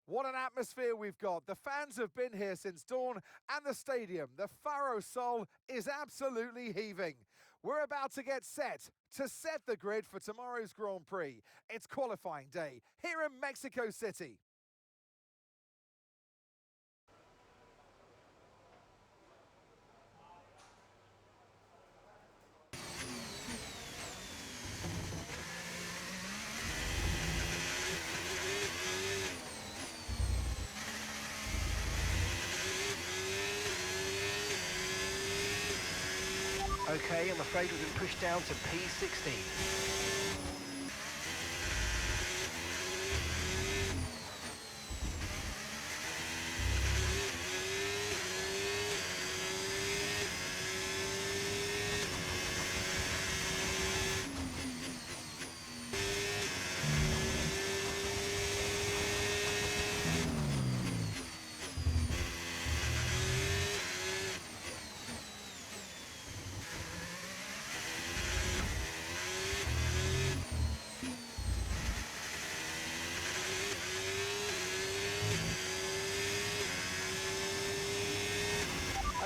What an atmosphere we've got. The fans have been here since dawn, and the stadium, the Faro Sol, is absolutely heaving. We're about to get set to set the grid for tomorrow's Grand Prix. It's qualifying day here in Mexico City. Okay, I'm afraid we've been pushed down to P16.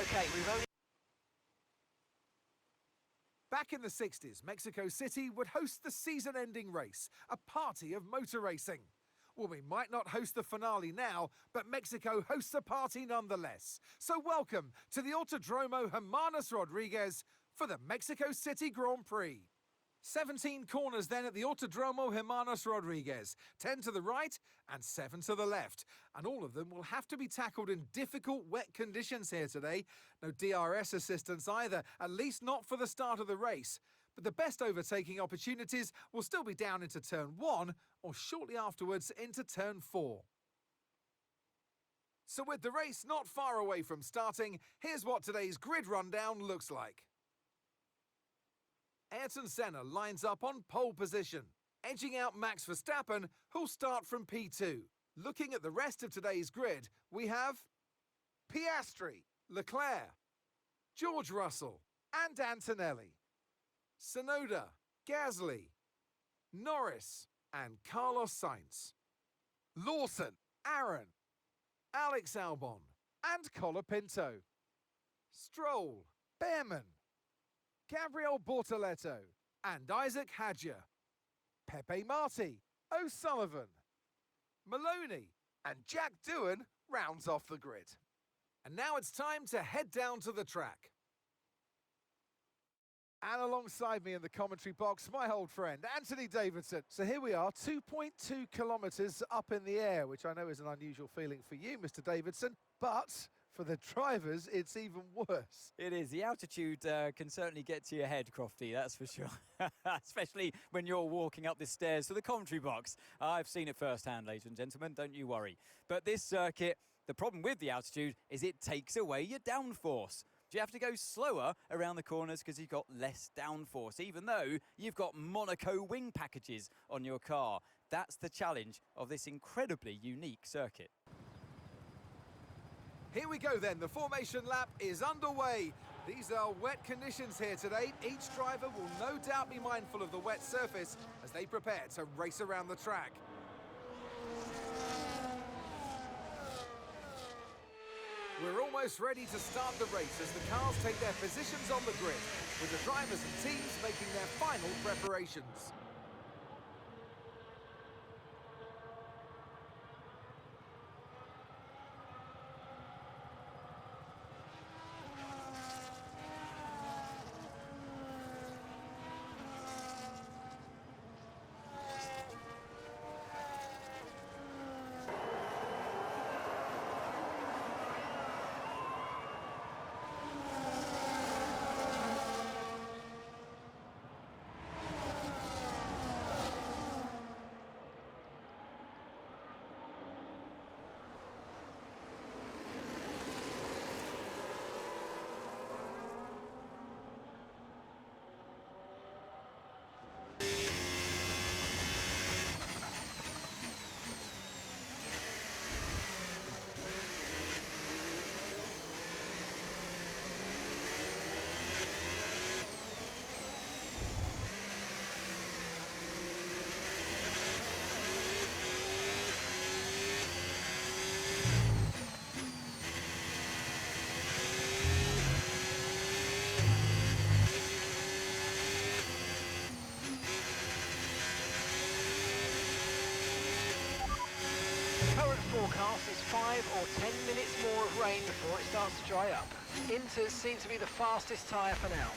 Okay, we've only... Back in the 60s, Mexico City would host the season-ending race, a party of motor racing. Well, we might not host the finale now, but Mexico hosts a party nonetheless. So welcome to the Autodromo Hermanos Rodriguez for the Mexico City Grand Prix. 17 corners then at the Autodromo Hermanos Rodriguez, 10 to the right and 7 to the left. And all of them will have to be tackled in difficult wet conditions here today. No DRS assistance either, at least not for the start of the race. But the best overtaking opportunities will still be down into turn 1 or shortly afterwards into turn 4. So with the race not far away from starting, here's what today's grid rundown looks like. Ayrton Senna lines up on pole position, edging out Max Verstappen, who'll start from P2. Looking at the rest of today's grid, we have Piastri, Leclerc, George Russell, and Antonelli, Tsunoda, Gasly, Norris, and Carlos Sainz, Lawson, Aaron, Alex Albon, and Colapinto, Stroll, Behrman, Gabriel Bortoleto, and Isaac Hadjar, Pepe Marti, O'Sullivan, Maloney, and Jack Doohan rounds off the grid. And now it's time to head down to the track. And alongside me in the commentary box, my old friend, Anthony Davidson. So here we are, 2.2 kilometres up in the air, which I know is an unusual feeling for you, Mr. Davidson, but for the drivers, it's even worse. It is. The altitude can certainly get to your head, Crofty, that's for sure. Especially when you're walking up the stairs to the commentary box. I've seen it firsthand, ladies and gentlemen, don't you worry. But this circuit, the problem with the altitude is it takes away your downforce. You have to go slower around the corners because you've got less downforce, even though you've got Monaco wing packages on your car. That's the challenge of this incredibly unique circuit. Here we go then, the formation lap is underway. These are wet conditions here today. Each driver will no doubt be mindful of the wet surface as they prepare to race around the track. We're almost ready to start the race as the cars take their positions on the grid, with the drivers and teams making their final preparations. Current forecast is 5 or 10 minutes more of rain before it starts to dry up. Inters seem to be the fastest tyre for now.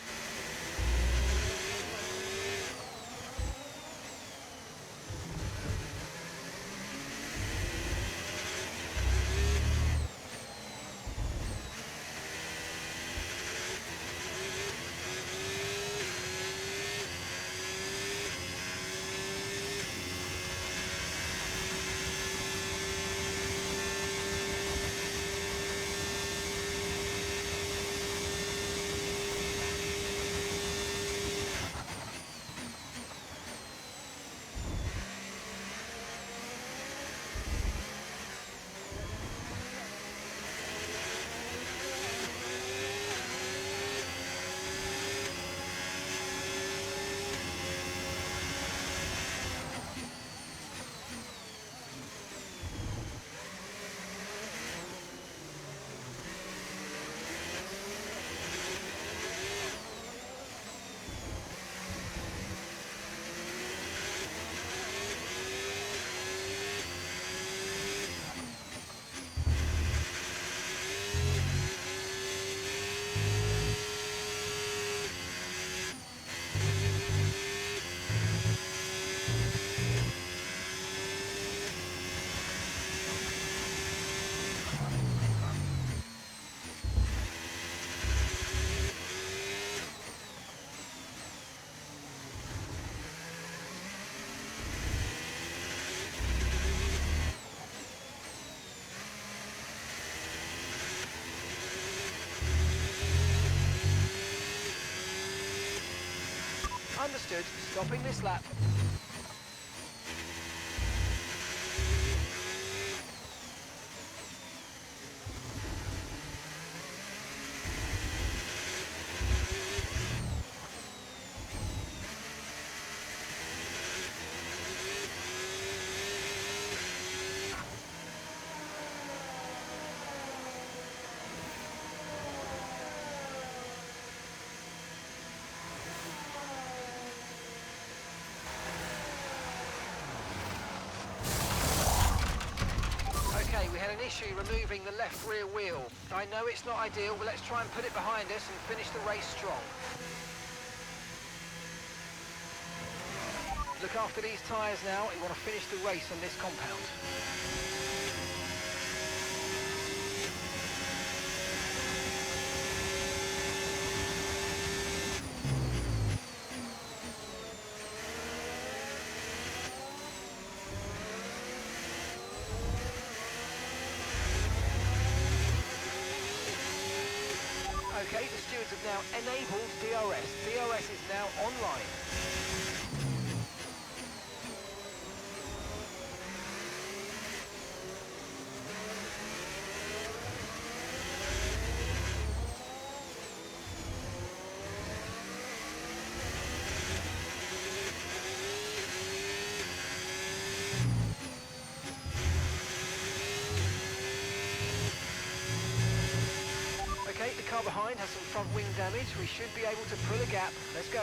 Understood. Stopping this lap. Okay, we had an issue removing the left rear wheel. I know it's not ideal, but let's try and put it behind us and finish the race strong. Look after these tyres now. We want to finish the race on this compound. Okay, the stewards have now enabled DRS. DRS is now online. Okay, the car behind has some front wing damage. We should be able to pull a gap. Let's go.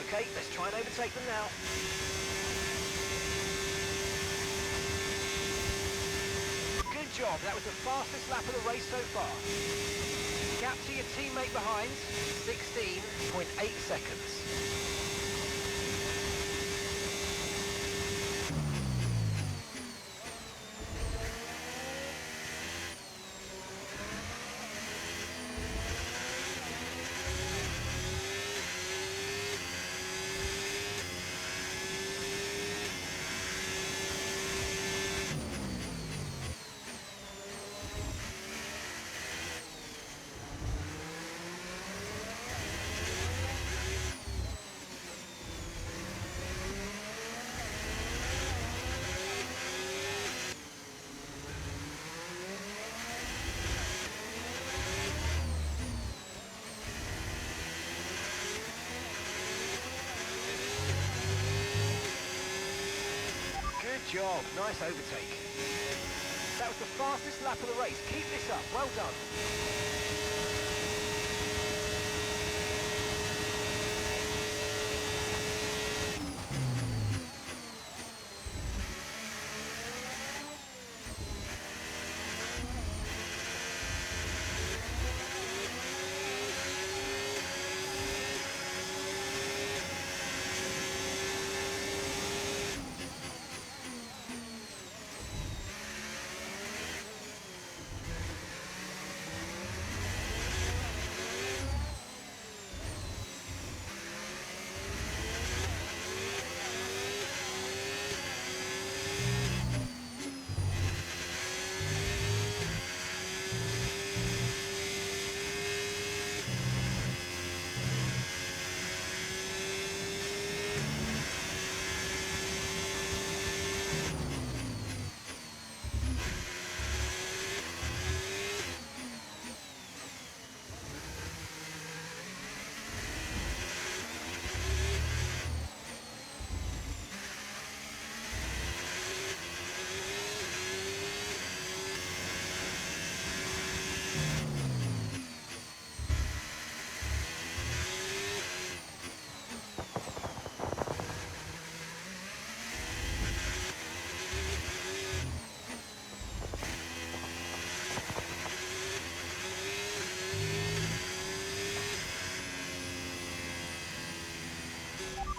Okay, let's try and overtake them now. Good job, that was the fastest lap of the race so far. Gap to your teammate behind, 16.8 seconds. job. Nice overtake. That was the fastest lap of the race. Keep this up. Well done.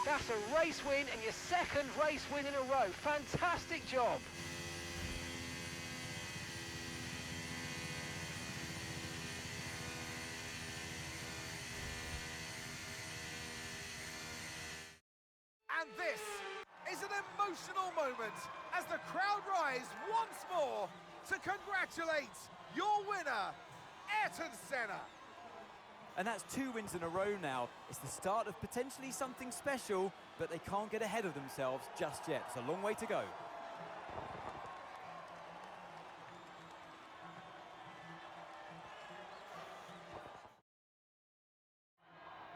That's a race win and your second race win in a row. Fantastic job. And this is an emotional moment as the crowd rise once more to congratulate your winner, Ayrton Senna. And that's 2 wins in a row now. It's the start of potentially something special, but they can't get ahead of themselves just yet. It's a long way to go.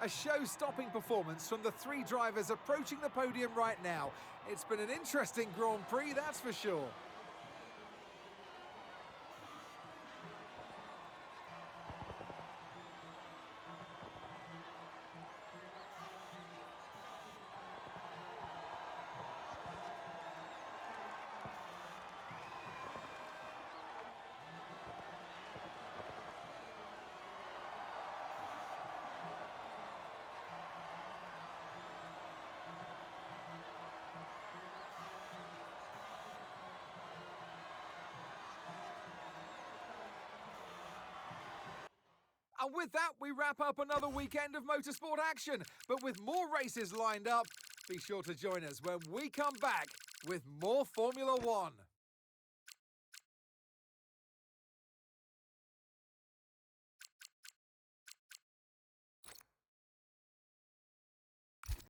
A show-stopping performance from the 3 drivers approaching the podium right now. It's been an interesting Grand Prix, that's for sure. And with that, we wrap up another weekend of motorsport action. But with more races lined up, be sure to join us when we come back with more Formula One.